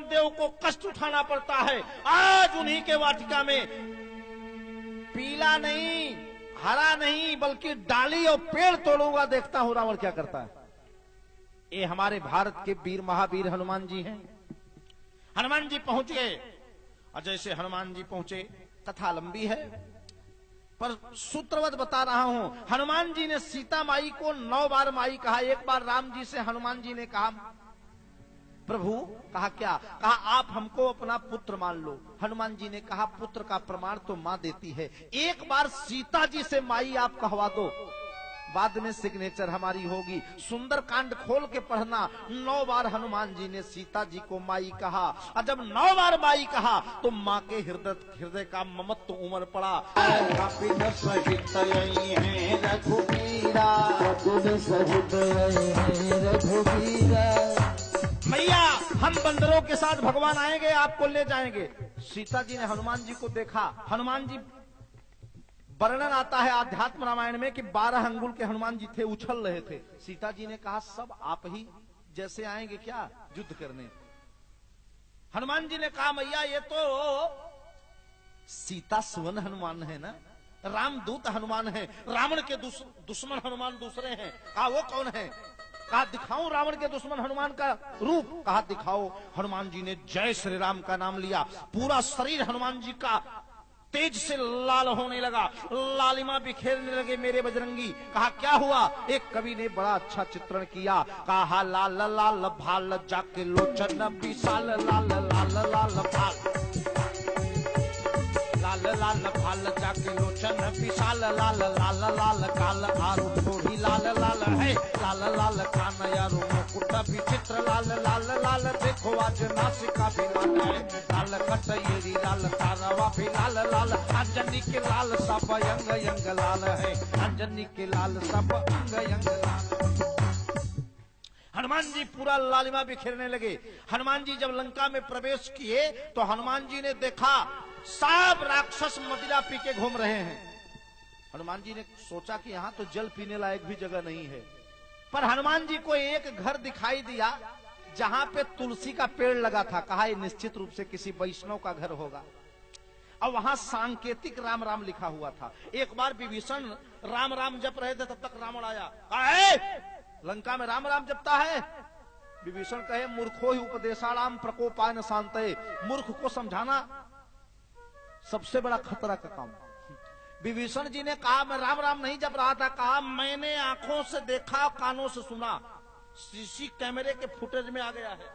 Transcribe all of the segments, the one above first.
देव को कष्ट उठाना पड़ता है। आज उन्हीं के वाटिका में पीला नहीं, हरा नहीं, बल्कि डाली और पेड़ तोड़ूंगा, देखता हूं रावण क्या करता है। ये हमारे भारत के वीर महावीर हनुमान जी हैं। हनुमान जी पहुंच गए, और जैसे हनुमान जी पहुंचे, कथा लंबी है पर सूत्रवत बता रहा हूं। हनुमान जी ने सीता माई को 9 बार माई कहा। एक बार राम जी से हनुमान जी ने कहा प्रभु, कहा क्या? कहा आप हमको अपना पुत्र मान लो। हनुमान जी ने कहा पुत्र का प्रमाण तो मां देती है, एक बार सीता जी से माई आप कहवा दो, बाद में सिग्नेचर हमारी होगी। सुंदर कांड खोल के पढ़ना। 9 बार हनुमान जी ने सीता जी को माई कहा, और जब 9 बार माई कहा तो माँ के हृदय का ममत्व उमड़ पड़ा। मैया हम बंदरों के साथ भगवान आएंगे, आपको ले जाएंगे। सीता जी ने हनुमान जी को देखा। हनुमान जी, वर्णन आता है आध्यात्म रामायण में कि 12 अंगुल के हनुमान जी थे, उछल रहे थे। सीता जी ने कहा सब आप ही जैसे आएंगे क्या युद्ध करने? हनुमान जी ने कहा मैया ये तो सीता सुवन हनुमान है ना, रामदूत हनुमान है, रावण के दुश्मन हनुमान दूसरे हैं। कहा वो कौन है? कहा दिखाऊं रावण के दुश्मन हनुमान का रूप? कहा दिखाओ। हनुमान जी ने जय श्री राम का नाम लिया। पूरा शरीर हनुमान जी का तेज से लाल होने लगा, लालिमा बिखेरने लगे मेरे बजरंगी। कहा क्या हुआ? एक कवि ने बड़ा अच्छा चित्रण किया। कहा लाल लाल भाल जाके लोचन विशाल, लाल लाल लाल भाल, लाल लाल भाल जाके लोचन विशाल, लाल लाल लाल काल आरु थोड़ी लाल लाल है, लाल लाल कान यारू मुकुट विचित्र, लाल लाल लाल देखो आज नासिका भी लाल है, लाल कटयरी लाल तारवा भी लाल लाल, अंजनी के लाल सब अंग अंग लाल है, अंजनी के लाल सब अंग अंग लाल। हनुमान जी पूरा लालिमा बिखेरने लगे। हनुमान जी जब लंका में प्रवेश किए तो हनुमान जी ने देखा सब राक्षस मदिरा पी के घूम रहे हैं। हनुमान जी ने सोचा कि यहाँ तो जल पीने लायक भी जगह नहीं है, पर हनुमान जी को एक घर दिखाई दिया जहां पे तुलसी का पेड़ लगा था। कहा ये निश्चित रूप से किसी वैष्णव का घर होगा, और वहां सांकेतिक राम राम लिखा हुआ था। एक बार विभीषण राम राम जप रहे थे, तब तक रावण आया। लंका में राम राम जपता है? विभीषण कहे मूर्खो ही उपदेशाराम प्रकोपायन शांतये, मूर्ख को समझाना सबसे बड़ा खतरा का काम। विभीषण जी ने कहा मैं राम राम नहीं जप रहा था। कहा मैंने आंखों से देखा, कानों से सुना, सीसी कैमरे के फुटेज में आ गया है,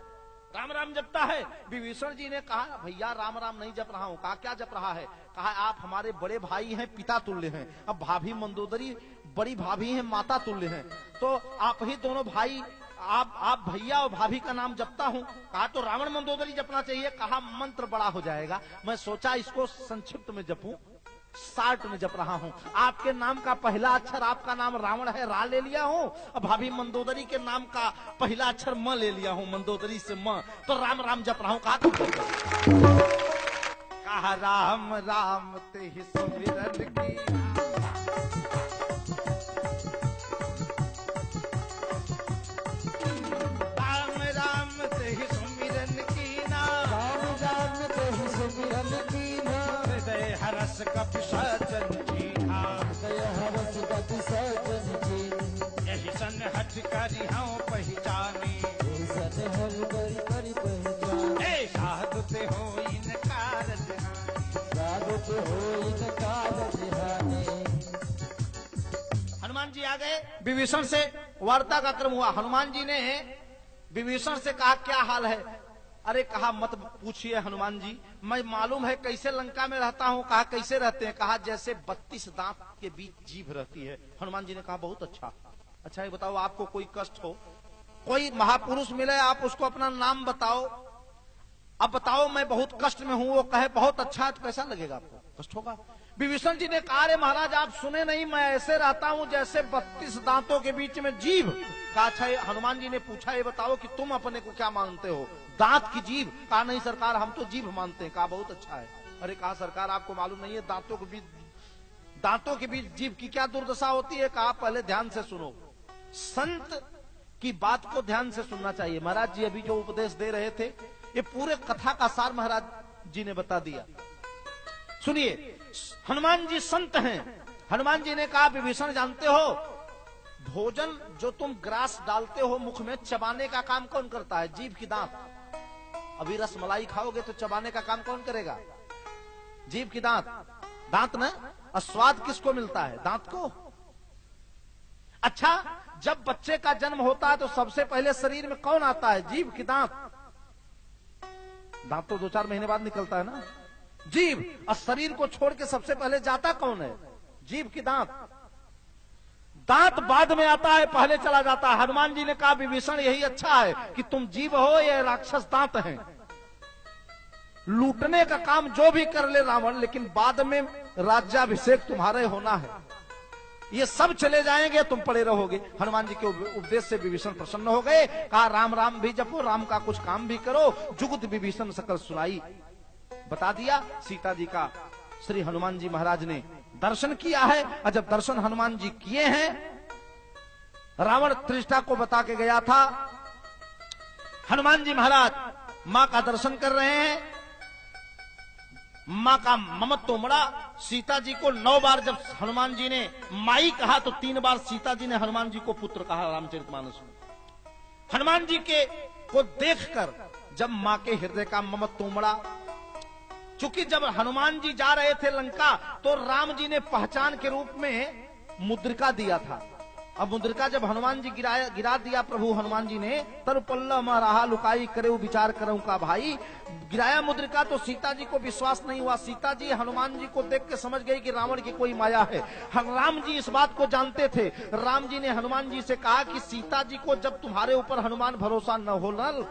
राम राम जपता है। विभीषण जी ने कहा भैया राम राम नहीं जप रहा हूं। कहा क्या जप रहा है? कहा आप हमारे बड़े भाई हैं, पिता तुल्य हैं, अब भाभी मंदोदरी बड़ी भाभी हैं, माता तुल्य हैं, तो आप ही दोनों भाई, आप भैया और भाभी का नाम जपता हूं। कहा तो रावण मंदोदरी जपना चाहिए। कहा मंत्र बड़ा हो जाएगा, मैं सोचा इसको संक्षिप्त में जपूं, शार्ट में जप रहा हूं। आपके नाम का पहला अक्षर, आपका नाम रावण है, रा ले लिया हूं, और भाभी मंदोदरी के नाम का पहला अक्षर म ले लिया हूं, मंदोदरी से म, तो राम राम जप रहा हूं। कहा राम राम ते ही सुमिरन की, राम राम ते ही सुमिरन की ना, राम राम ते ही सुमिरन की ना, हृदय हरस कपि सजन जीना, हृदय हरस कपि सजन जीना, यही सन हट करी हूँ पहचानी, यही सन हट करी पहचानी, ए साधु ते हो इनकार ध्यानी, साधु ते हो इनकार ध्यानी। हनुमान जी आ गए, विभीषण से वार्ता का क्रम हुआ। हनुमान जी ने विभीषण से कहा क्या हाल है? अरे कहा मत पूछिए हनुमान जी, मैं मालूम है कैसे लंका में रहता हूँ। कहा कैसे रहते हैं? कहा जैसे 32 दांत के बीच जीभ रहती है। हनुमान जी ने कहा बहुत अच्छा। अच्छा ये बताओ आपको कोई कष्ट हो, कोई महापुरुष मिले, आप उसको अपना नाम बताओ, अब बताओ मैं बहुत कष्ट में हूँ। वो कहे बहुत अच्छा, तो कैसा लगेगा आपको? कष्ट होगा। विभीषण जी ने कहा रे महाराज आप सुने नहीं, मैं ऐसे रहता हूँ जैसे 32 दांतों के बीच में जीभ। कहा अच्छा। हनुमान जी ने पूछा ये बताओ कि तुम अपने को क्या मानते हो, दांत की जीभ? कहा नहीं सरकार हम तो जीभ मानते हैं। कहा बहुत अच्छा है। अरे कहा सरकार आपको मालूम नहीं है दांतों के बीच जीभ की क्या दुर्दशा होती है? कहा पहले ध्यान से सुनो, संत की बात को ध्यान से सुनना चाहिए। महाराज जी अभी जो उपदेश दे रहे थे ये पूरे कथा का सार महाराज जी ने बता दिया। सुनिए, हनुमान जी संत हैं। हनुमान जी ने कहा, विभीषण जानते हो, भोजन जो तुम ग्रास डालते हो मुख में, चबाने का काम कौन करता है? जीभ की दांत। अभी रस मलाई खाओगे तो चबाने का काम कौन करेगा? जीभ की दांत। दांत ना, और स्वाद किसको मिलता है? दांत को। अच्छा, जब बच्चे का जन्म होता है तो सबसे पहले शरीर में कौन आता है? जीभ की दांत। दांत तो 2-4 महीने बाद निकलता है ना, जीभ। और शरीर को छोड़ के सबसे पहले जाता कौन है? जीभ की दांत। दांत बाद में आता है, पहले चला जाता है। हनुमान जी ने कहा, विभीषण यही अच्छा है कि तुम जीभ हो, ये राक्षस दांत हैं। लूटने का काम जो भी कर ले रावण, लेकिन बाद में राज्याभिषेक तुम्हारे होना है। ये सब चले जाएंगे, तुम पड़े रहोगे। हनुमान जी के उपदेश से विभीषण प्रसन्न हो गए। कहा, राम राम भी जपो, राम का कुछ काम भी करो। जुगुत विभीषण सकल सुनाई। बता दिया सीता जी का। श्री हनुमान जी महाराज ने दर्शन किया है, और जब दर्शन हनुमान जी किए हैं, रावण त्रिष्ठा को बता के गया था। हनुमान जी महाराज मां का दर्शन कर रहे हैं। मां का ममत्व उमड़ा। सीता जी को 9 बार जब हनुमान जी ने माई कहा, तो 3 बार सीता जी ने हनुमान जी को पुत्र कहा। रामचरितमानस में हनुमान जी के को देखकर जब मां के हृदय का ममत्व उमड़ा, चूंकि जब हनुमान जी जा रहे थे लंका, तो राम जी ने पहचान के रूप में मुद्रिका दिया था। अब मुद्रिका जब हनुमान जी गिरा दिया प्रभु हनुमान जी ने, तर पल्ला रहा लुकाई करे विचार करूं का भाई। गिराया मुद्रिका तो सीता जी को विश्वास नहीं हुआ। सीता जी हनुमान जी को देख के समझ गई कि रावण की कोई माया है। राम जी इस बात को जानते थे। राम जी ने हनुमान जी से कहा कि सीता जी को जब तुम्हारे ऊपर हनुमान भरोसा न हो नल,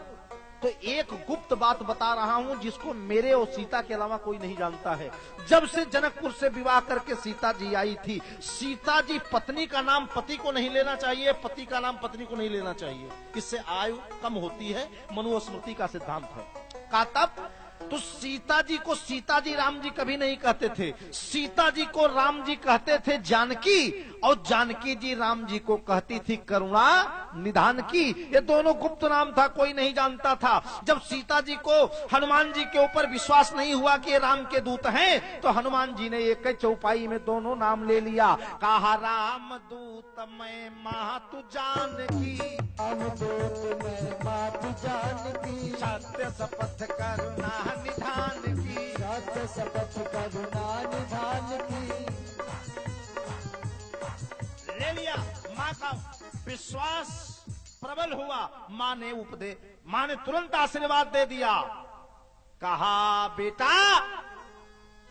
तो एक गुप्त बात बता रहा हूं जिसको मेरे और सीता के अलावा कोई नहीं जानता है। जब से जनकपुर से विवाह करके सीता जी आई थी, सीता जी पत्नी का नाम पति को नहीं लेना चाहिए, पति का नाम पत्नी को नहीं लेना चाहिए। इससे आयु कम होती है, मनुस्मृति का सिद्धांत है। का तब तो सीता जी को सीता जी राम जी कभी नहीं कहते थे। सीता जी को राम जी कहते थे जानकी, और जानकी जी राम जी को कहती थी करुणा निधान की। ये दोनों गुप्त नाम था, कोई नहीं जानता था। जब सीता जी को हनुमान जी के ऊपर विश्वास नहीं हुआ कि ये राम के दूत हैं, तो हनुमान जी ने एक चौपाई में दोनों नाम ले लिया। कहा, राम दूत मैं मातु जानकी, अवधूत में मातु जानकी, सत्य शपथ करुणा निधान की, सत्य शपथ करुणा निधान की। ले लिया। माँ का विश्वास प्रबल हुआ। माँ ने तुरंत आशीर्वाद दे दिया। कहा, बेटा,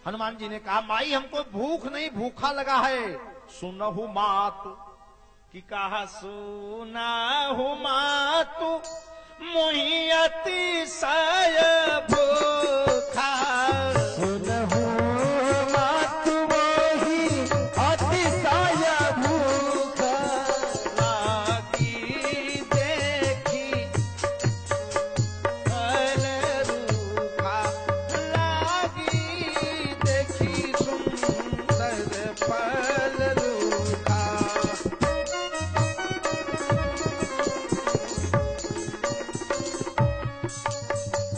हनुमान जी ने कहा, माई हमको भूख नहीं, भूखा लगा है। सुनहु मात कि कहा, सुनहु मातु मोहि अतिशय भूखा। सुनहु मातु मोहि अतिशय भूखा, लागी देखी फल रूखा, लागी देखी सुंदर फल रूखा।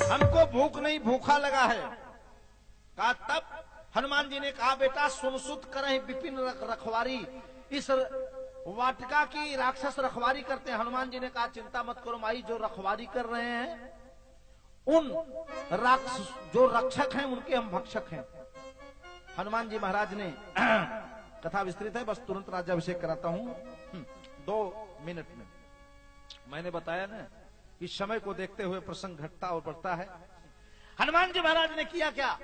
हमको भूख नहीं, भूखा लगा है। कहा, तब हनुमान जी ने कहा, बेटा सुन सुत करें विपिन रखवारी। इस वाटिका की राक्षस रखवारी करते हैं। हनुमान जी ने कहा, चिंता मत करो माई, जो रखवारी कर रहे हैं उन राक्षस जो रक्षक हैं उनके हम भक्षक हैं। हनुमान जी महाराज ने कथा विस्तृत है, बस तुरंत राज्याभिषेक कराता हूं 2 मिनट में। मैंने बताया ना कि समय को देखते हुए प्रसंग घटता और बढ़ता है। हनुमान जी महाराज ने किया क्या?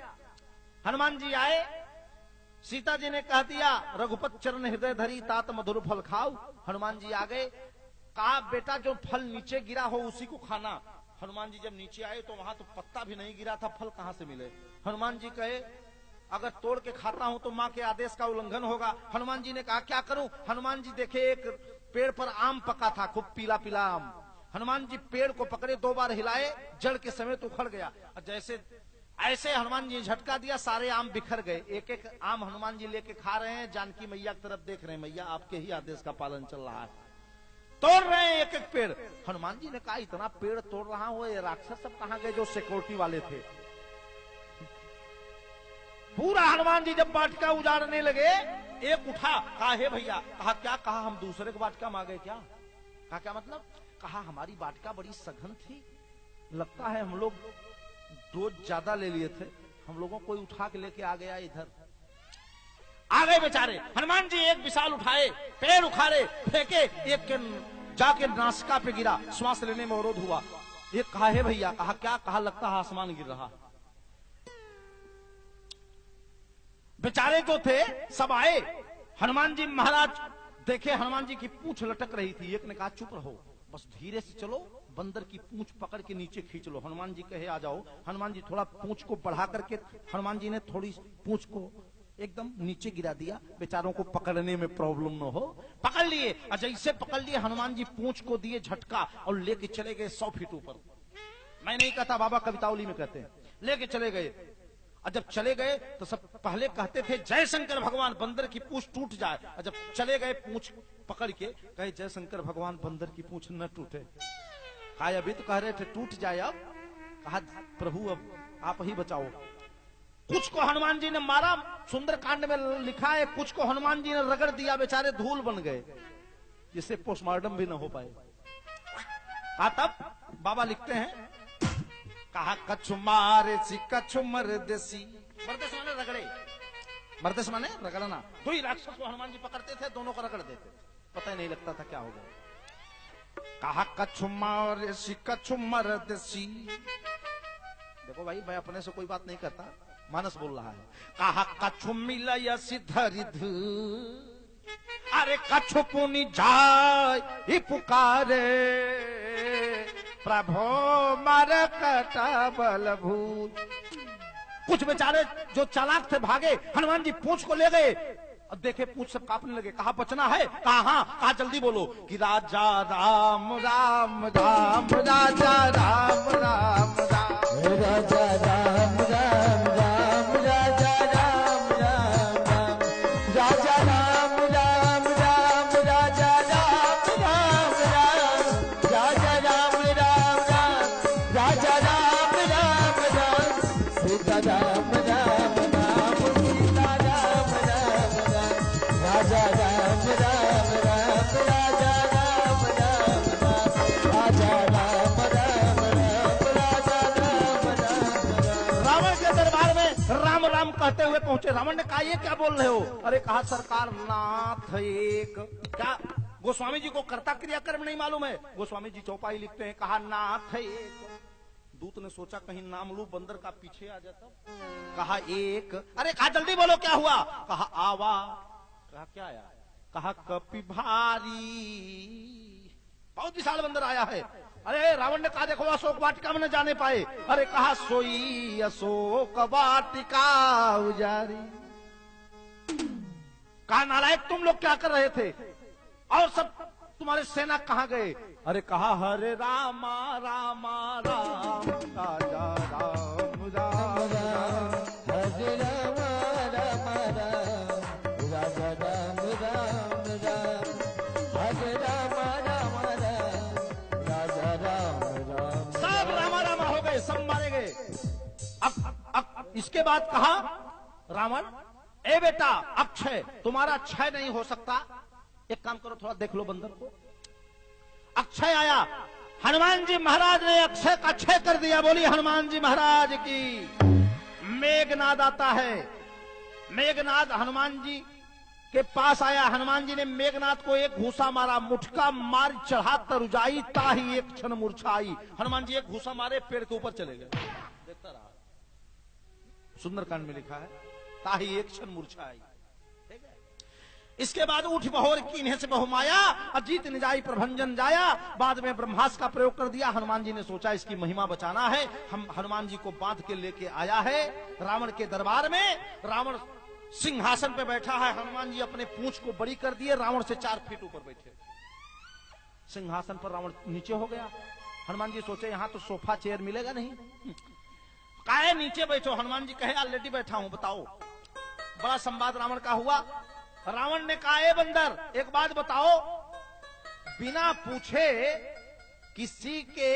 हनुमान जी आए, सीता जी ने कह दिया, रघुपत चरण हृदय धरी तात मधुर फल खाओ। हनुमान जी आ गए। कहा, बेटा जो फल नीचे गिरा हो उसी को खाना। हनुमान जी जब नीचे आए तो वहां तो पत्ता भी नहीं गिरा था, फल कहां से मिले? हनुमान जी कहे, अगर तोड़ के खाता हूं तो मां के आदेश का उल्लंघन होगा। हनुमान जी ने कहा, क्या करूं? हनुमान जी देखे एक पेड़ पर आम पका था, खूब पीला पीला आम। हनुमान जी पेड़ को पकड़े, 2 बार हिलाए, जड़ के समेत उखड़ गया। जैसे ऐसे हनुमान जी झटका दिया, सारे आम बिखर गए। एक एक आम हनुमान जी लेके खा रहे हैं, जानकी मैया की तरफ देख रहे हैं, मैया आपके ही आदेश का पालन चल रहा है। तोड़ रहे हैं एक एक पेड़। हनुमान जी ने कहा इतना पेड़ तोड़ रहा हूं, ये राक्षस सब कहां गए जो सिक्योरिटी वाले थे। पूरा हनुमान जी जब वाटिका उजाड़ने लगे, एक उठा, कहा हे भैया, कहा क्या, कहा हम दूसरे को वाटिका मांगे क्या, कहा क्या मतलब, कहा हमारी वाटिका बड़ी सघन थी, लगता है हम लोग डोज ज्यादा ले लिए थे, हम लोगों को उठा के लेके आ गया इधर। आ गए बेचारे। हनुमान जी एक विशाल उठाए, पेड़ उखाड़े, फेंके, एक के जाके नासिका पे गिरा, श्वास लेने में अवरोध हुआ। एक कहा हे भैया, कहा क्या, कहा लगता है आसमान गिर रहा। बेचारे जो थे सब आए, हनुमान जी महाराज देखे हनुमान जी की पूंछ लटक रही थी। एक ने कहा चुप रहो, बस धीरे से चलो, बंदर की पूंछ पकड़ के नीचे खींच लो। हनुमान जी कहे आ जाओ। हनुमान जी थोड़ा पूंछ को बढ़ा करके, हनुमान जी ने थोड़ी पूंछ को एकदम नीचे गिरा दिया, बेचारों को पकड़ने में प्रॉब्लम न हो। पकड़ लिए, और जैसे पकड़ लिए हनुमान जी पूंछ को दिए झटका और लेके चले गए 100 फीट ऊपर। मैं नहीं कहता, बाबा कवितावली में कहते हैं, लेके चले गए। और जब चले गए तो सब पहले कहते थे जय शंकर भगवान, बंदर की पूंछ टूट जाए। और जब चले गए पूंछ पकड़ के, कहे जय शंकर भगवान बंदर की पूंछ न टूटे। कहा अभी तो कह रहे थे टूट जाए, अब कहा प्रभु अब आप ही बचाओ। कुछ को हनुमान जी ने मारा, सुंदर कांड में लिखा है, कुछ को हनुमान जी ने रगड़ दिया, बेचारे धूल बन गए, जिससे पोस्टमार्टम भी न हो पाए। तब बाबा लिखते हैं, कहा कछु मारे सी कछु मर्देसी, मर्देस माने रगड़े, मर्देस माने रगड़ना। दो ही राक्षस को हनुमान जी पकड़ते थे, दोनों को रगड़ देते, पता ही नहीं लगता था क्या होगा। कहा कछु मारे सी कछु मर्देसी। देखो भाई, मैं अपने से कोई बात नहीं करता, मानस बोल रहा है। कहा कछु मिलय सिद्धरिध, अरे कछु पुनि जाय ही पुकारे, प्रभो मर कटा बल भूत। कुछ बेचारे जो चालाक थे भागे, हनुमान जी पूंछ को ले गए। अब देखे पूंछ सब कांपने लगे। कहा बचना है, कहा हाँ, कहा जल्दी बोलो कि राजा राम राम राम, राजा राम राम राम, राजा राम राम राम, राजा राम राम राम, राजा राम राम राम, राजा राम राम राम, राजा राम राम राम, राजा राम राम राम, सीता राम राम राम, सीता राम राम राम, राजा राम राम राम, राजा राम राम राम, राजा राम राम राम, राजा राम राम राम। रावण के दरबार में राम राम कहते हुए पहुंचे। रावण ने कहा ये क्या बोल रहे हो? अरे कहा सरकार नाथ एक। क्या गोस्वामी जी को कर्ता क्रिया कर्म नहीं मालूम है? गोस्वामी जी चौपाई लिखते हैं, कहा नाथ एक। दूत ने सोचा कहीं नाम लू बंदर का पीछे आ जाता, कहा एक। अरे कहा जल्दी बोलो क्या हुआ? कहा आवा। कहा क्या आया? कहा कपि भारी, बहुत विशाल बंदर आया है। अरे रावण ने कहा देखो अशोक वाटिका में न जाने पाए। अरे कहा सोई अशोक वाटिका उजारी। कहा नालायक तुम लोग क्या कर रहे थे, और सब तुम्हारे सेना कहां गए? अरे कहा हरे रामा रामा राम, राजा राम राम राम, हरे राम राम राम, राजा राम राम राम, हरे राम राम राम, राजा राम राम। सब रामा रामा हो गए, सब मारे गए। अब इसके बाद कहा रावण, ए बेटा अक्षय, तुम्हारा क्षय नहीं हो सकता, एक काम करो थोड़ा देख लो बंदर को। अक्षय आया, हनुमान जी महाराज ने अक्षय का क्षय कर दिया। बोली हनुमान जी महाराज की। मेघनाद आता है, मेघनाद हनुमान जी के पास आया। हनुमान जी ने मेघनाद को एक घूसा मारा, मुठका मार चढ़ा तरुजाई, ताही एक क्षण मूर्छाई। हनुमान जी एक घूसा मारे, पेड़ के ऊपर चले गए। देखता रहा, सुंदरकांड में लिखा है, ताही एक क्षण मूर्छाई। ठीक है। इसके बाद उठ बहोर कीन्हे से बहुमाया, अजीत निजाई प्रभंजन जाया। बाद में ब्रह्मास्त्र का प्रयोग कर दिया। हनुमान जी ने सोचा इसकी महिमा बचाना है, हम हनुमान जी को बांध के लेके आया है रावण के दरबार में। रावण सिंहासन पे बैठा है, हनुमान जी अपने पूंछ को बड़ी कर दिए, रावण से 4 फीट ऊपर बैठे। सिंहासन पर रावण नीचे हो गया। हनुमान जी सोचे यहां तो सोफा चेयर मिलेगा नहीं, काहे नीचे बैठो? हनुमान जी कहे ऑलरेडी बैठा हूं, बताओ। बड़ा संवाद रावण का हुआ। रावण ने कहा ए बंदर, एक बात बताओ, बिना पूछे किसी के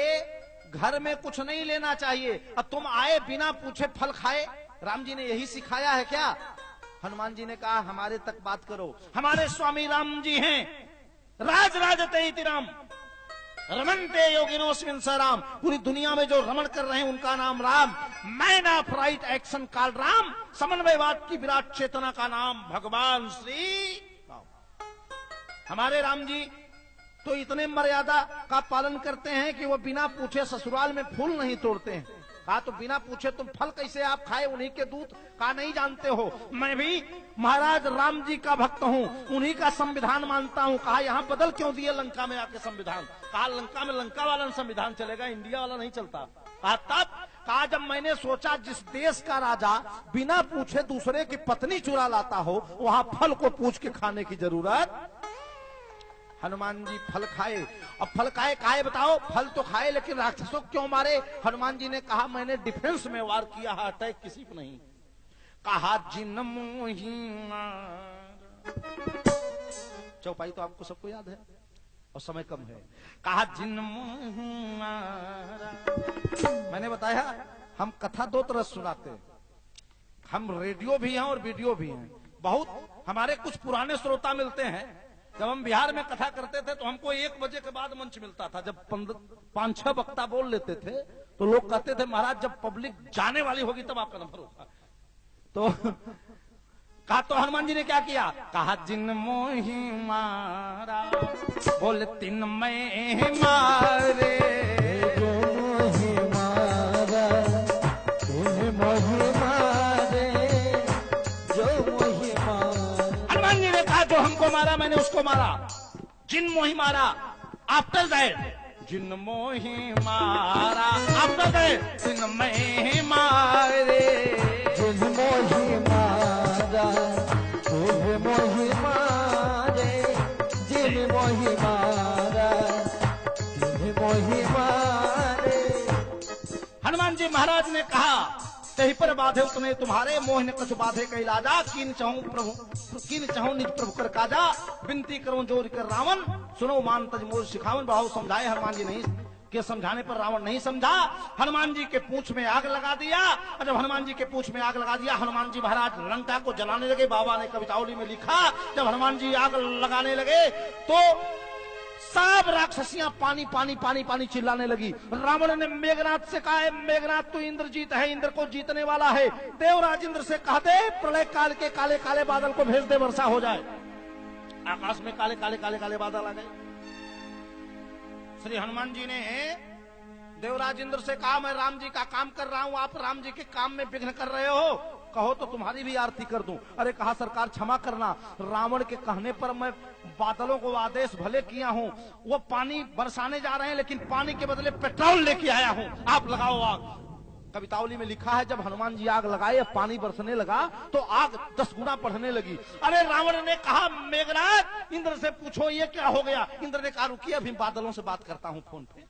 घर में कुछ नहीं लेना चाहिए। और तुम आए बिना पूछे फल खाए, राम जी ने यही सिखाया है क्या? हनुमान जी ने कहा हमारे तक बात करो। हमारे स्वामी राम जी हैं, राज राजते इति राम, रमनते योगिनोस्मिन् स राम। पूरी दुनिया में जो रमण कर रहे हैं उनका नाम Ram. Man of right action call Ram, समन्वयवाद की विराट चेतना का नाम भगवान श्री राम। हमारे राम जी तो इतने मर्यादा का पालन करते हैं कि वो बिना पूछे ससुराल में फूल नहीं तोड़ते हैं। कहा तो बिना पूछे तुम फल कैसे आप खाए, उन्हीं के दूत का नहीं जानते हो? मैं भी महाराज राम जी का भक्त हूँ, उन्हीं का संविधान मानता हूँ। कहा यहाँ बदल क्यों दिए लंका में आके संविधान? कहा लंका में लंका वाला संविधान चलेगा, इंडिया वाला नहीं चलता। कहा तब? कहा जब मैंने सोचा जिस देश का राजा बिना पूछे दूसरे की पत्नी चुरा लाता हो, वहां फल को पूछ के खाने की जरूरत। हनुमान जी फल खाए। अब फल खाए बताओ, फल तो खाए लेकिन राक्षसों को क्यों मारे? हनुमान जी ने कहा मैंने डिफेंस में वार किया है, अटैक किसी को नहीं। कहा जिन मोही चौपाई तो आपको सबको याद है और समय कम है। कहा जिन मोही मैंने बताया हम कथा दो तरह सुनाते हैं, हम रेडियो भी हैं और वीडियो भी हैं। बहुत हमारे कुछ पुराने श्रोता मिलते हैं। जब हम बिहार में कथा करते थे तो हमको 1 बजे के बाद मंच मिलता था। जब 5-6 वक्ता बोल लेते थे तो लोग कहते थे महाराज जब पब्लिक जाने वाली होगी तब आपका नंबर होगा। तो कहा तो हनुमान जी ने क्या किया? कहा जिन मोही मारा, बोले तिन में मारे, जो मोहि मारा, तिन मोहि मारे, जो मोहि मारा। हनुमान जी ने कहा जो हमको मारा मैंने उसको मारा। जिन मोही मारा, आफ्टर दैट जिन मोही मारा, आफ्टर दैट जिन में मारे, जिन मोहि मारा, जिन मोहि मारे, जिन मोहि मारा, जिन मोहि मारे। हनुमान जी महाराज ने कहा तही पर बाधे उतने तुम्हारे, मोह ने कछु बाधे कही लाजा, कीन चाहूं निज प्रभु कर काजा, विनती करूं जोर कर रावण, सुनो मान तज मोर सिखावन। बढ़ाओ समझाए, हनुमान जी नहीं के समझाने पर रावण नहीं समझा। हनुमान जी के पूंछ में आग लगा दिया। और जब हनुमान जी के पूंछ में आग लगा दिया, हनुमान जी महाराज लंका को जलाने लगे। बाबा ने कवितावली में लिखा जब हनुमान जी आग लगाने लगे तो सब राक्षसियां पानी पानी पानी पानी चिल्लाने लगी। रावण ने मेघनाथ से कहा मेघनाथ तू इंद्रजीत है, इंद्र को जीतने वाला है। देवराज इंद्र से कहा दे प्रलय काल के काले काले बादल को भेज दे, वर्षा हो जाए। आकाश में काले काले काले काले बादल आ गए। श्री हनुमान जी ने देवराज इंद्र से कहा मैं राम जी का काम कर रहा हूं, आप राम जी के काम में विघ्न कर रहे हो, कहो तो तुम्हारी भी आरती कर दूं। अरे कहा सरकार क्षमा करना, रावण के कहने पर मैं बादलों को आदेश भले किया हूं, वो पानी बरसाने जा रहे हैं लेकिन पानी के बदले पेट्रोल लेके आया हूं, आप लगाओ आग। कवितावली में लिखा है जब हनुमान जी आग लगाए पानी बरसने लगा तो आग 10 गुना बढ़ने लगी। अरे रावण ने कहा मेघनाथ इंद्र से पूछो ये क्या हो गया। इंद्र ने कहा रुकिए अभी बादलों से बात करता हूं फोन पे।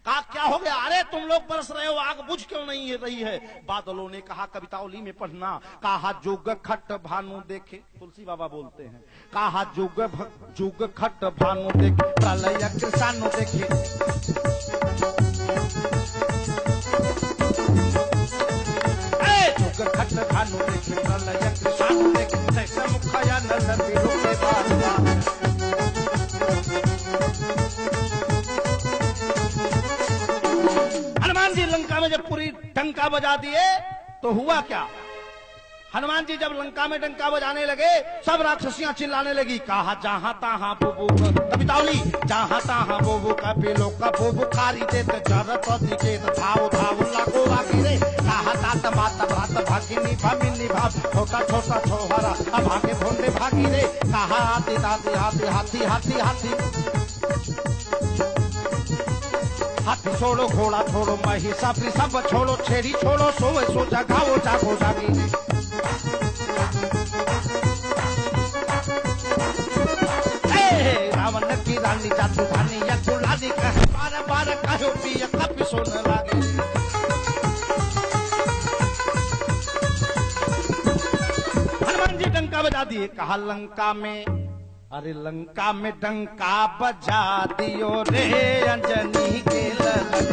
कहा क्या हो गया? अरे तुम लोग बरस रहे हो, आग बुझ क्यों नहीं रही है? बादलों ने कहा कवितावली में पढ़ना, कहा जुग खट भानु देखे, तुलसी बाबा बोलते हैं, कहा जुग खट भानु देखे, प्रलय कृषानु देखे, जुग खट भानु देखे, प्रलय कृषानु देखे, जैसे मुखया नल बिलो के बाबा। हनुमान जी लंका में जब पूरी डंका बजा दिए तो हुआ क्या? हनुमान जी जब लंका में डंका बजाने लगे सब राक्षसियां चिल्लाने लगी। कहा जहां तहां बुबु कवितावली, जहां तहां बुबु का पेलो का बुबु खारी देत जरत दिखे धाव धाव लागो रागी रे। कहा तात माता भात भागिनी भामिनी भाव छोटा छोटा छोहरा भागे भोंडे भागी रे। कहा आती दाती हाथी हाथी हाथी हाथी हाथी छोड़ो घोड़ा छोड़ो महिषा सब छोड़ो छेड़ी छोड़ो सोए सो जगाओ जागो जागी। रावण की रानी जादू धानी या दुलानी कहे बार बार कहो पिया कभी सोने लगे। हनुमान जी डंका बजा दिए। कहा लंका में अरे लंका में डंका बजा दियो रे अंजनी के ललन।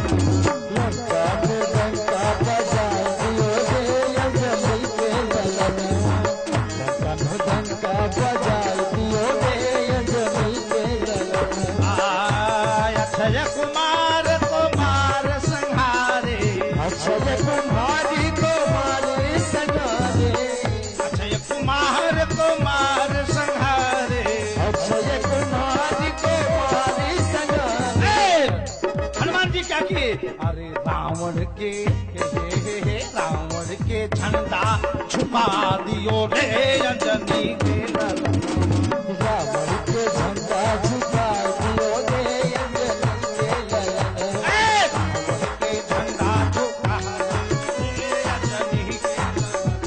लंका में डंका बजा दियो रे अंजनी के ललन। लंका में डंका बजा दियो रे अंजनी के ललन। अक्षय कुमार को मार संहारे, अक्षय कुमारी को मारे संहारे। अक्षय कुमार को मार संहारे, अक्षय कुमारी को मारे संहारे। हनुमान जी क्या किए? अरे रावण के झंडा झुका दियो रे अंजनी के ललन। रावण के झंडा झुका दियो रे अंजनी के ललन। के झंडा झुका रे अंजनी के ललन।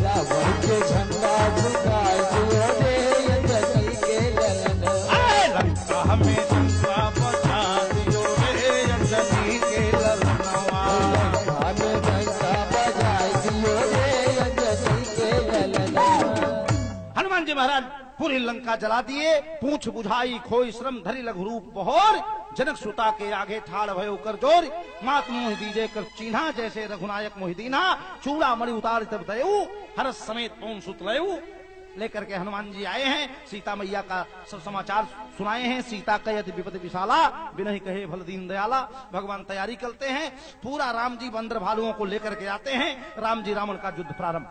रावण के झंडा झुका दियो रे अंजनी के ललन। लंका में डंका बजा दियो रे अंजनी के ललनवा। लंका में डंका बजा दियो रे अंजनी के ललन। हनुमान जी महाराज पूरी लंका जला दिए। पूछ बुझाई खोई श्रम धरी लघु रूप बहोर। जनक सुता के आगे ठाड़ भयो कर जोर। मात मोहि दीजे कर चिन्हा जैसे रघुनायक मोहि दीन्हा। चूड़ा मणि उतार तब दयऊ हरस समेत पौन सुत लयऊ। लेकर के हनुमान जी आए हैं, सीता मैया का सब समाचार सुनाए हैं। सीता कहत विपद विशाला, बिनहि कहे भल दीन दयाला। भगवान तैयारी करते हैं, पूरा राम जी बंदर भालुओं को लेकर के आते हैं। राम जी रावण का युद्ध प्रारंभ।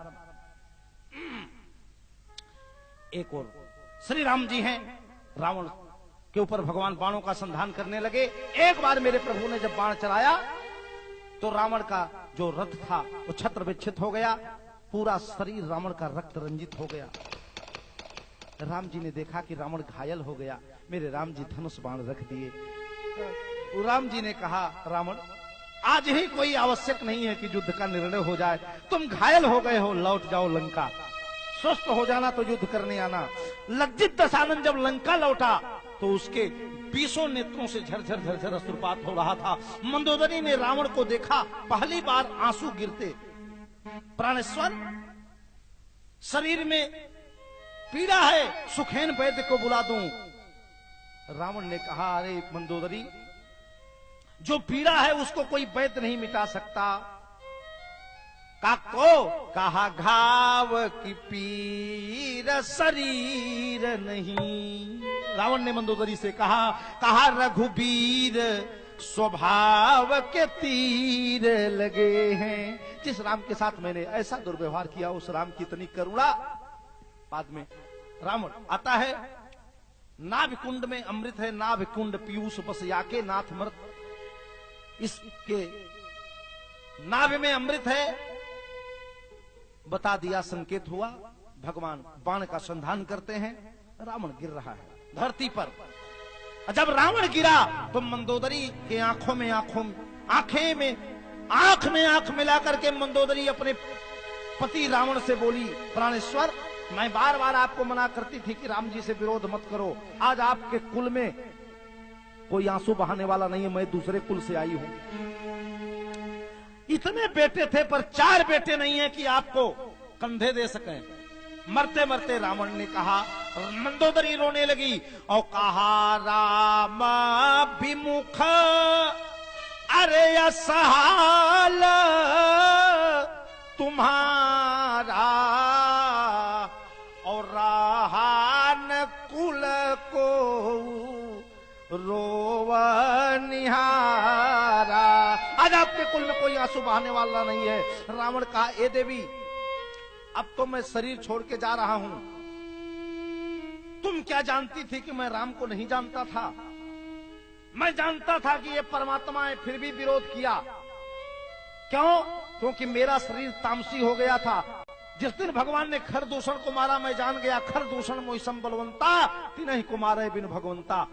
एक और श्री राम जी हैं, रावण के ऊपर भगवान बाणों का संधान करने लगे। एक बार मेरे प्रभु ने जब बाण चलाया तो रावण का जो रथ था वो छत्र विच्छित हो गया। पूरा शरीर रावण का रक्त रंजित हो गया। राम जी ने देखा कि रावण घायल हो गया। मेरे राम जी धनुष बाण रख दिए। राम जी ने कहा, रावण आज ही कोई आवश्यक नहीं है कि युद्ध का निर्णय हो जाए। तुम घायल हो गए हो, लौट जाओ लंका। स्वस्थ हो जाना तो युद्ध करने आना। लज्जित दशानन जब लंका लौटा तो उसके 20 नेत्रों से झरझर झरझर अश्रुपात हो रहा था। मंदोदरी ने रावण को देखा, पहली बार आंसू गिरते। प्राणेश्वर, शरीर में पीड़ा है, सुखेन वैद्य को बुला दूं। रावण ने कहा, अरे मंदोदरी, जो पीड़ा है उसको कोई वैद्य नहीं मिटा सकता। काको कहा घाव की पीर शरीर नहीं। रावण ने मंदोदरी से कहा रघुबीर स्वभाव के तीर लगे हैं। जिस राम के साथ मैंने ऐसा दुर्व्यवहार किया उस राम की इतनी करुणा। बाद में रावण आता है, नाभ कुंड में अमृत है, नाभ कुंड पीयूष बस याके नाथ मृत। इसके नाभ में अमृत है, बता दिया, संकेत हुआ। भगवान बाण का संधान करते हैं। रावण गिर रहा है धरती पर। जब रावण गिरा तो मंदोदरी के आंख में आंख मिलाकर के मंदोदरी अपने पति रावण से बोली, प्राणेश्वर, मैं बार बार आपको मना करती थी कि राम जी से विरोध मत करो। आज आपके कुल में कोई आंसू बहाने वाला नहीं है, मैं दूसरे कुल से आई हूं। इतने बेटे थे पर 4 बेटे नहीं है कि आपको कंधे दे सकें। मरते मरते रावण ने कहा, मंदोदरी रोने लगी और कहा, राम विमुख अरे असहाल तुम्हारा और राहान कुल को रोवा निहारा। आज आपके कुल में कोई आंसू बहाने वाला नहीं है। रावण कहा, ए देवी, अब तो मैं शरीर छोड़ के जा रहा हूं। तुम क्या जानती थी कि मैं राम को नहीं जानता था? मैं जानता था कि ये परमात्मा है, फिर भी विरोध किया। क्यों? क्योंकि मेरा शरीर तामसी हो गया था। जिस दिन भगवान ने खर दूषण को मारा, मैं जान गया, खर दूषण मोहिसम बलवंता तिनहि को मारे बिन भगवंता।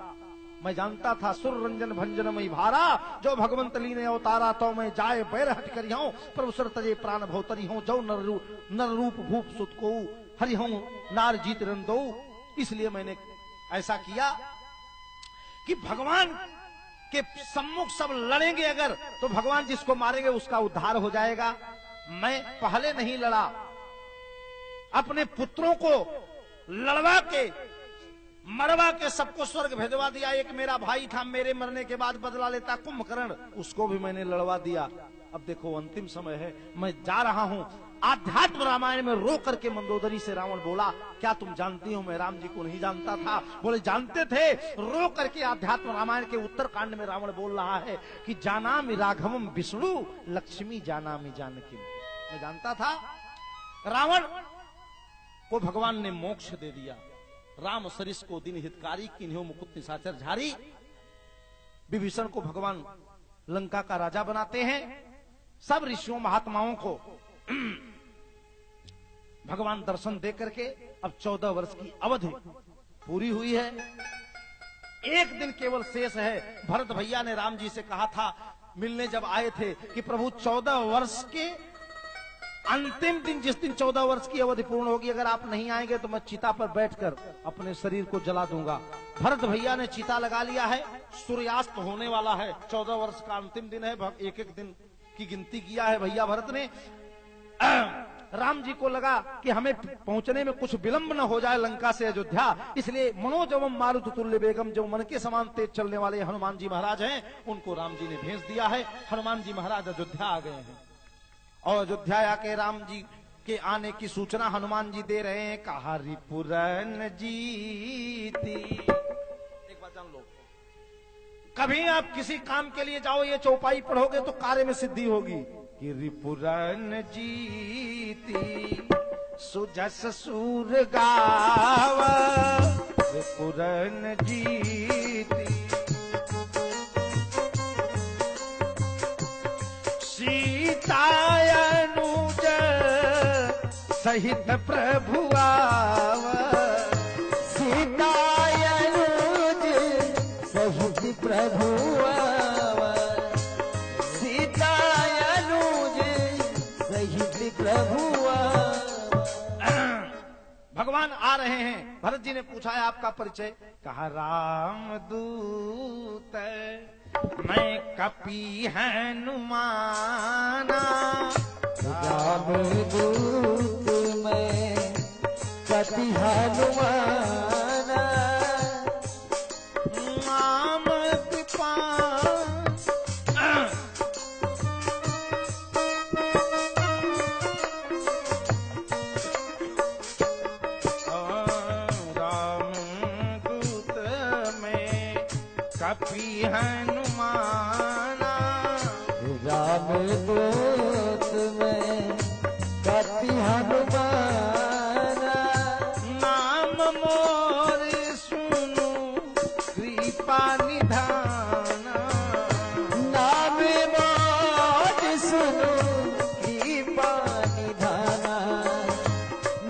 मैं जानता था, सुर रंजन भंजन मई भारा, जो भगवंत लीने अवतारा तो मैं जाए बैर हट करी हूं, प्रभु सर तजे प्राण भवतरी हूं, जो नर रूप भूप सुत को हरि हूं नार जीत रन दो। इसलिए मैंने ऐसा किया कि भगवान के सम्मुख सब लड़ेंगे अगर, तो भगवान जिसको मारेंगे उसका उद्धार हो जाएगा। मैं पहले नहीं लड़ा, अपने पुत्रों को लड़वा के मरवा के सबको स्वर्ग भेजवा दिया। एक मेरा भाई था, मेरे मरने के बाद बदला लेता कुंभकर्ण, उसको भी मैंने लड़वा दिया। अब देखो अंतिम समय है, मैं जा रहा हूं। आध्यात्म रामायण में रो करके मंदोदरी से रावण बोला, क्या तुम जानती हो मैं राम जी को नहीं जानता था? बोले जानते थे। रो करके आध्यात्म रामायण के उत्तर कांड में रावण बोल रहा है कि जानामि राघवम विष्णु लक्ष्मी जानामि जानकी। मैं जानता था। रावण को भगवान ने मोक्ष दे दिया। राम सरिस को दिन हितकारी, किन्हीं मुकुट निशाचर झारी। विभीषण को भगवान लंका का राजा बनाते हैं। सब ऋषियों महात्माओं को भगवान दर्शन दे करके अब 14 वर्ष की अवधि पूरी हुई है। एक दिन केवल शेष है। भरत भैया ने राम जी से कहा था मिलने जब आए थे कि प्रभु 14 वर्ष के अंतिम दिन, जिस दिन 14 वर्ष की अवधि पूर्ण होगी, अगर आप नहीं आएंगे तो मैं चिता पर बैठकर अपने शरीर को जला दूंगा। भरत भैया ने चिता लगा लिया है। सूर्यास्त होने वाला है। 14 वर्ष का अंतिम दिन है। एक एक दिन की गिनती किया है भैया भरत ने। राम जी को लगा कि हमें पहुंचने में कुछ विलंब न हो जाए लंका से अयोध्या, इसलिए मनोजवम मारुत तुल्य बेगम, जो मन के समान तेज चलने वाले हनुमान जी महाराज हैं, उनको राम जी ने भेज दिया है। हनुमान जी महाराज अयोध्या आ गए हैं और अयोध्या आके राम जी के आने की सूचना हनुमान जी दे रहे हैं। कहा रिपुरन जीती। एक बात जान लो, कभी आप किसी काम के लिए जाओ, ये चौपाई पढ़ोगे तो कार्य में सिद्धि होगी कि रिपुरन जीती सुजस सूर गाव, रिपुरन जीती सीतायनुज सहित प्रभु आव, सीतायनुज सहित प्रभु आव, सीतायनुज सहित प्रभु आव। भगवान आ रहे हैं। भरत जी ने पूछा है आपका परिचय? कहा राम दूत मैं कपि हनुमाना, राम दूत मैं कपि हनुमाना, नाम राम दूत में कपि हनुमाना, राम दूत में कपि हनुमाना, नाम मोर सुनु कृपा निधाना, नाम मोर सुनु कृपा निधाना,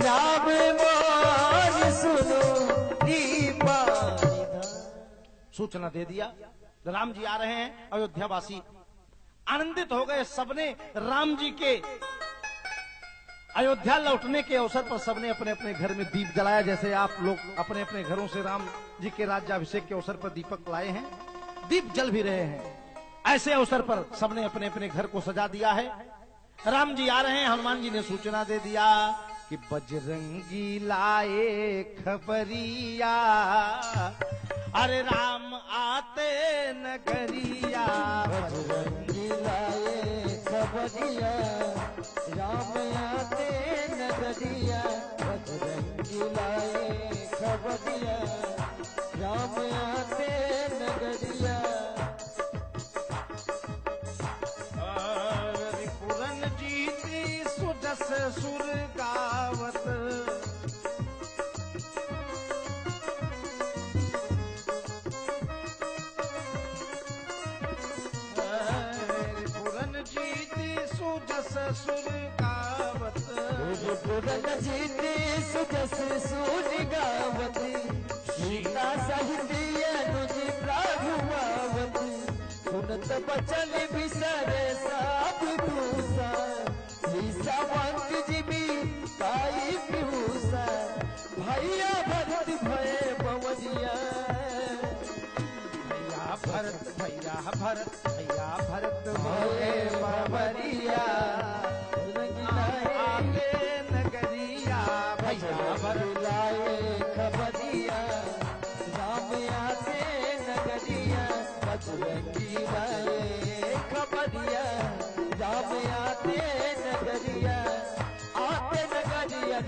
नाम मोर सुनु कृपा निधाना। सूचना दे दिया। राम जी आ रहे हैं। अयोध्यावासी आनंदित हो गए। सबने राम जी के अयोध्या लौटने के अवसर पर सबने अपने अपने घर में दीप जलाया। जैसे आप लोग अपने अपने घरों से राम जी के राज्याभिषेक के अवसर पर दीपक लाए हैं, दीप जल भी रहे हैं। ऐसे अवसर पर सबने अपने अपने घर को सजा दिया है। राम जी आ रहे हैं। हनुमान जी ने सूचना दे दिया कि बजरंगी लाए खबरिया, अरे राम आते नगरिया, बजरंगी लाए खबरिया, राम आते नगरिया, बजरंगी लाए खबरिया, राम आते नगरिया। रिपुरन जीती सुजस सुर गावत, सुर गावत, रिपुरन जीती सुजस सुर गावत, सीता सहित अनुज प्रभुआवत, सुनत बचन बिसरे सब दूसा, सीसावंत जी भी पाई पीयूसा, भैया भरत भय पवनिया, भैया भरत भैया भरत भैया भरत भये बबरिया, आगे नगरिया, भैया भरत लाए खबरिया,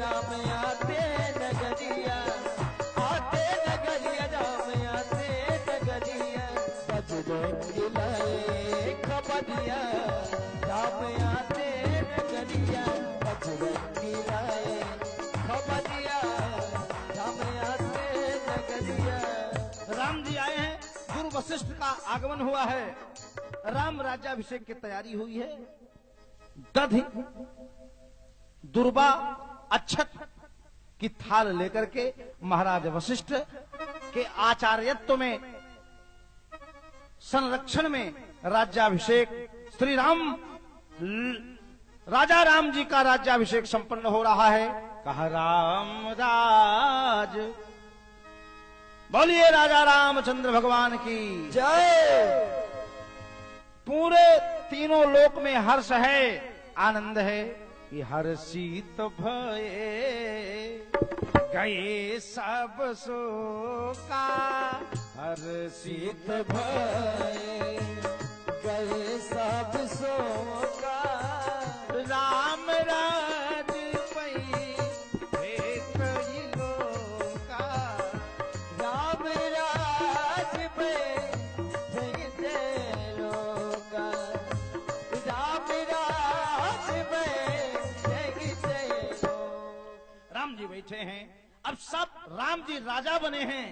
राम आते नगरिया राम आते नगरिया बजरंगी लाए खबरिया राम आते नगरिया बजरंगी लाए खबरिया राम आते नगरिया। राम जी आए हैं, गुरु वशिष्ठ का आगमन हुआ है, राम राज्याभिषेक की तैयारी हुई है। दधि दुर्बा अच्छत की थाल लेकर के महाराज वशिष्ठ के आचार्यत्व में, संरक्षण में राज्याभिषेक श्री राम राजा राम जी का राज्याभिषेक संपन्न हो रहा है। कहा राम राज, बोलिए राजा रामचंद्र भगवान की जय। पूरे तीनों लोक में हर्ष है, आनंद है कि हर्षित भये गए सब शोका, हर्षित भय गए सब शोका राम राज पई कई लोका, राम राज पे जय जय लोका राम राज पे जय जय लोका। राम जी बैठे हैं, अब सब राम जी राजा बने हैं,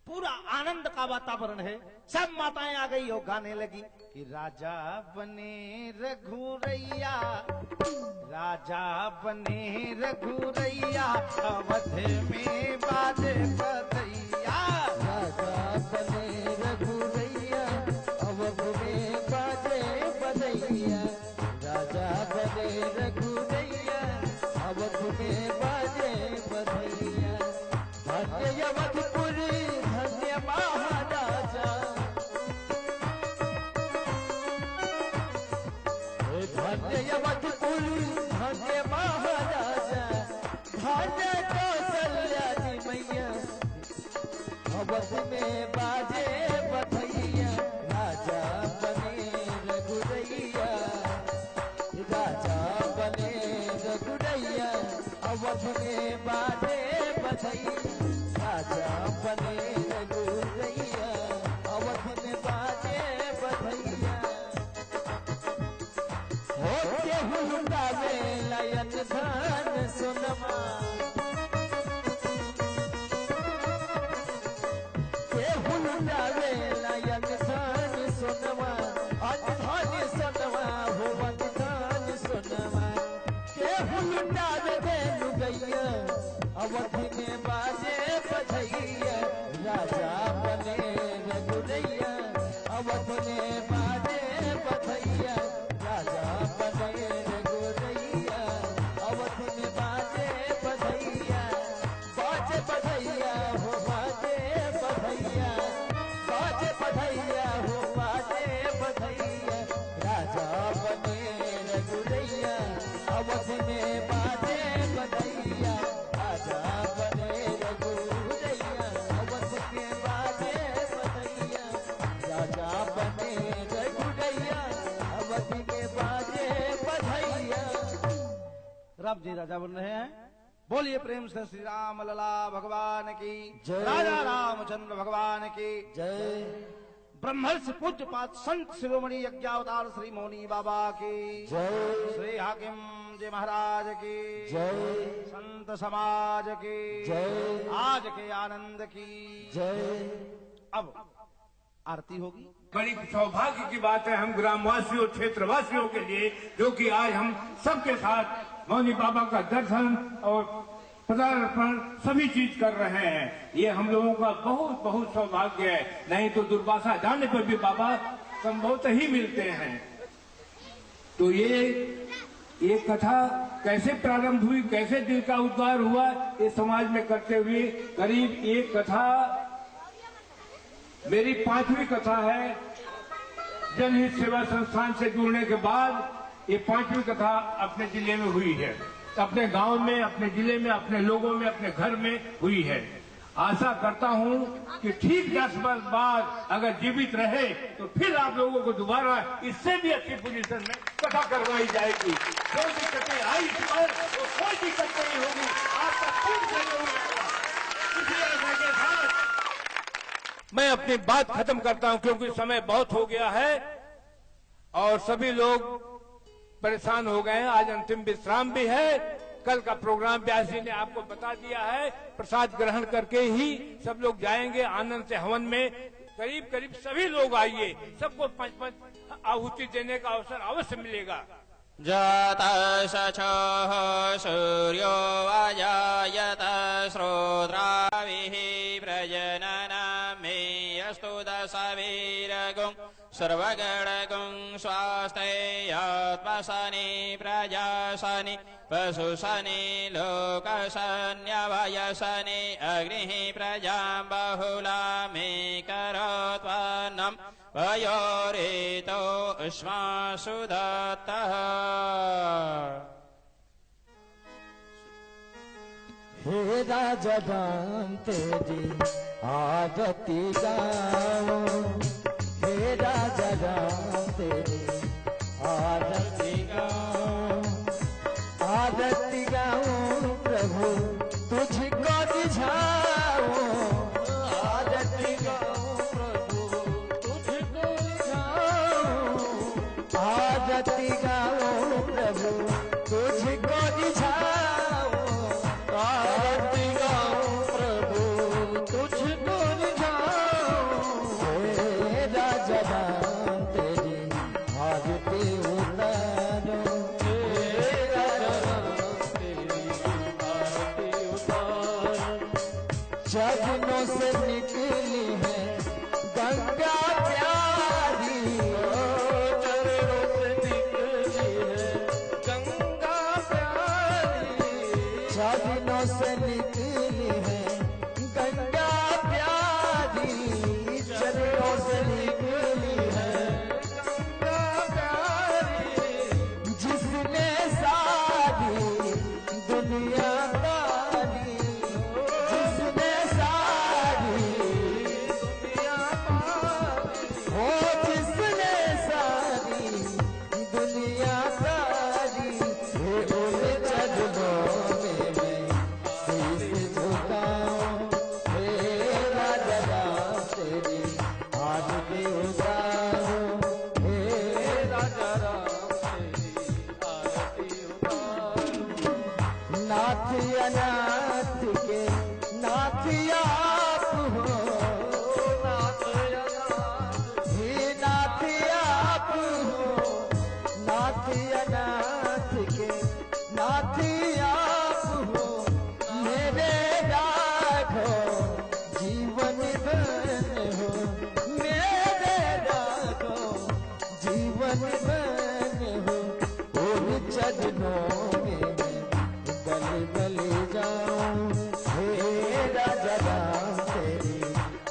पूरा आनंद का वातावरण है। सब माताएं आ गई और गाने लगी कि राजा बने रघुरैया, राजा बने रघुरैया, अवध में बाजे बधैया, राजा बने रघुरैया अवध में बाजे बधैया, राजा बने रघुरैया अवध में बाजे बधैया। धन्य अवधपुरी धन्य महाराजा, धन्य अवधपुरी धन्य महाराजा, धन्य कौशल्या जी मैया अवध में बाजे बधैया, राजा बने रघुरैया, राजा बने रघुरैया अवध में बाजे बधैया, राजा बने रघुरैया अवध में बाजे बधैया। हो केहू गावे लयन धन सुनमा, केहू गावे लयन धन सुनमा, अधन सुनमा हो अधन सुनमा, केहू गावे देनु गैया अवध में बाजे बधैया, राजा बने रघुरैया अवध में बाजे बधैया, राजा बने रघुरैया अवध में बाजे बधैया, बाजे बधैया हो बाजे बधैया, बाजे बधैया हो बाजे बधैया, राजा बने रघुरैया अवध में बाजे बधैया, राजा बने रघुरैया अवध में बाजे बधैया, राजा बने रघुरैया अवध में बाजे बधैया। राम जी राजा बन रहे हैं, बोलिए प्रेम से श्री राम लला भगवान की जय। राजा रामचंद्र भगवान की जय। ब्रह्मर्षि पूज्यपात संत शिरोमणि यज्ञावतार श्री मौनी बाबा की जय। श्री हाकिम जी महाराज की जय। संत समाज की जय। आज के आनंद की जय। अब आरती होगी। बड़ी सौभाग्य की बात है हम ग्रामवासियों क्षेत्रवासियों के लिए, जो कि आज हम सबके साथ मौनी बाबा का दर्शन और पदार्पण सभी चीज कर रहे हैं। ये हम लोगों का बहुत बहुत सौभाग्य है, नहीं तो दुर्वासा जाने पर भी बाबा संभवतः ही मिलते हैं। तो ये कथा कैसे प्रारंभ हुई, कैसे दिल का उद्धार हुआ, ये समाज में करते हुए करीब ये कथा मेरी 5वीं कथा है। जनहित सेवा संस्थान से जुड़ने के बाद ये 5वीं कथा अपने जिले में हुई है, अपने गांव में, अपने जिले में, अपने लोगों में, अपने घर में हुई है। आशा करता हूं कि ठीक 10 वर्ष बाद अगर जीवित रहे तो फिर आप लोगों को दोबारा इससे भी अच्छी पोजीशन में कथा करवाई जाएगी। जो दिक्कतें आई इस पर वो कोई दिक्कत नहीं होगी, आपका खूब सहयोग रहेगा। इसी आशा के साथ मैं अपनी बात खत्म करता हूं, क्योंकि समय बहुत हो गया है और सभी लोग परेशान हो गए हैं। आज अंतिम विश्राम भी है। कल का प्रोग्राम व्यास जी ने आपको बता दिया है। प्रसाद ग्रहण करके ही सब लोग जाएंगे आनंद से हवन में। करीब करीब सभी लोग आइए, सबको 5-5 आहुति देने का अवसर अवश्य मिलेगा। जातशचः सूर्यो अजायत श्रोत्राभिः प्रजननमेऽस्तु दशवीरगुं सर्वगणगुं स्वास्थ्यात्मशनि प्रजाशनि पशुशनि लोकशन्यभयशनि अग्निः प्रजां बहुलामेकरोत्पन्नम् वयोरेतो उष्मासु दत्तः। हे राजा राम तेरी आरती गाओ, हे राजा राम तेरी आरती गाओ, आरती गाओ प्रभु तुझको रिझाओ, आरती गाओ प्रभु तुझको रिझाओ, आरती गाओ प्रभु तुझको रिझाओ, आरती गाओ प्रभु तुझको रिझाओ। हे राजा राम तेरी आरती उतारो, हे राजा राम तेरी आरती उतारो। चरणों से निकली है गंगा प्यारी, चरणों से निकली है गंगा प्यारी, चरणों से निकली है गंगा प्यारी, चरणों से निकली है गंगा प्यारी। जिसने सारी दुनिया तारी, जिसने सारी दुनिया तारी, हो जिसने सारी दुनिया तारी, हे उन चरणों में मैं शीश झुकाऊं, हे राजा राम तेरी आरती उतारो, हे राजा राम तेरी आरती उतारो। नाथ अनाथ के नाथ आप हो, नाथ अनाथ हे नाथ आप हो, नाथ अनाथ के नाथ आप हो। मेरे राघो जीवन धन हो, मेरे राघो जीवन धन हो। उन चरणों में गल गल जाऊं, हे राजा राम तेरी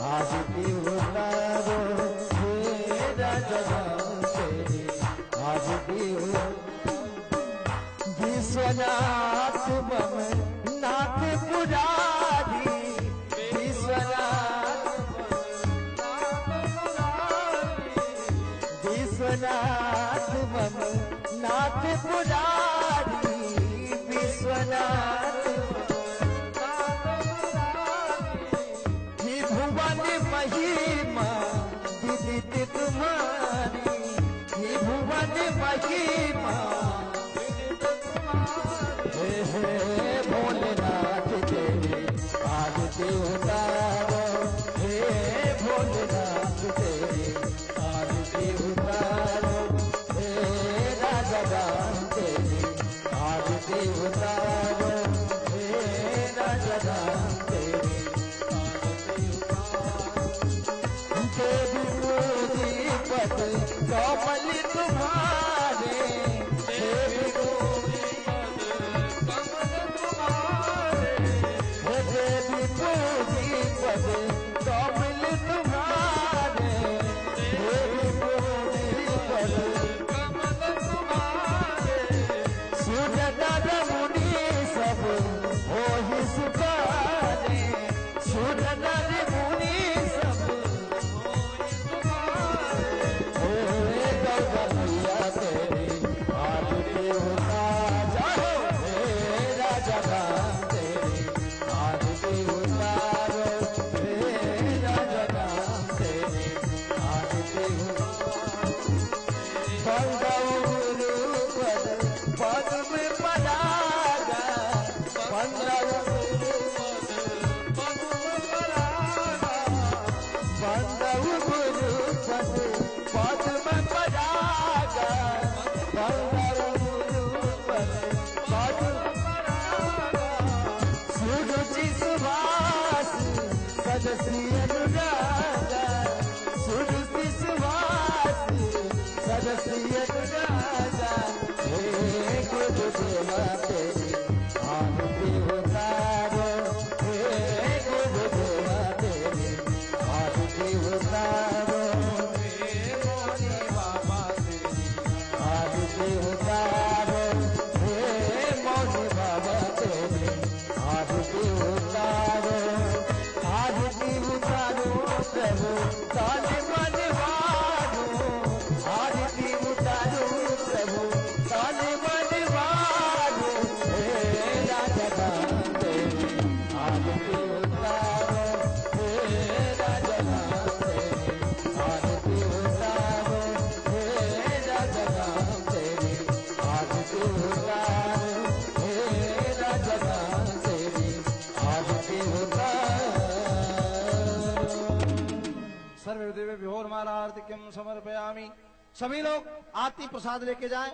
आरती उतारो, हे राजा राम तेरी आरती उतारो। विश्वनाथ मम नाथ पुरारी, विश्वनाथ विश्वनाथ मम नाथ पुरारी, विश्वनाथ भुवन महिमा विदित तुम्हारी, भुवन महिमा हे भोलेनाथ तेरी आरती उतारो, हे भोलेनाथ तेरी आरती उतारो, हे राजा राम तेरी आरती उतारो, हे राजा राम तेरी आरती उतारो। देवी पूजी पद कमल तुम्हारे, देवी पूजी देवी पूजी पद कमल तुम्हारे, देवी पूजी पद कमल तुम्हारे। सूर्य नर मुनि सब हो ही सुखारे, सूर्य नर मुनि सब हो ही सुखारे। हे गौरा मैया पद में परागा बंदव गुरु पद में परागा बंदव गुरु पद सुरुचि सुभाष सदश्री अनुरागा सुरुचि सुभाष सदश्री अनुरागा हे गुरुदेवा तेरी आरती उतारो हे गुरुदेवा तेरी आरती उतारो हे मोनी बाबा तेरी आरती उतारो हे मोनी बाबा तेरी आरती उतारो प्रभु ताने मन वारो आरती उतारो प्रभु ताने मन वारो हे राजा तेरी आरती उतारो हे राजा तेरी आरती उतारो हे राजा तेरी आरती उतारो हे राजा तेरी आरती उतारो। सर्वदेव विभोर माला आरती किम समर्पयामि। सभी लोग आरती प्रसाद लेके जाएं।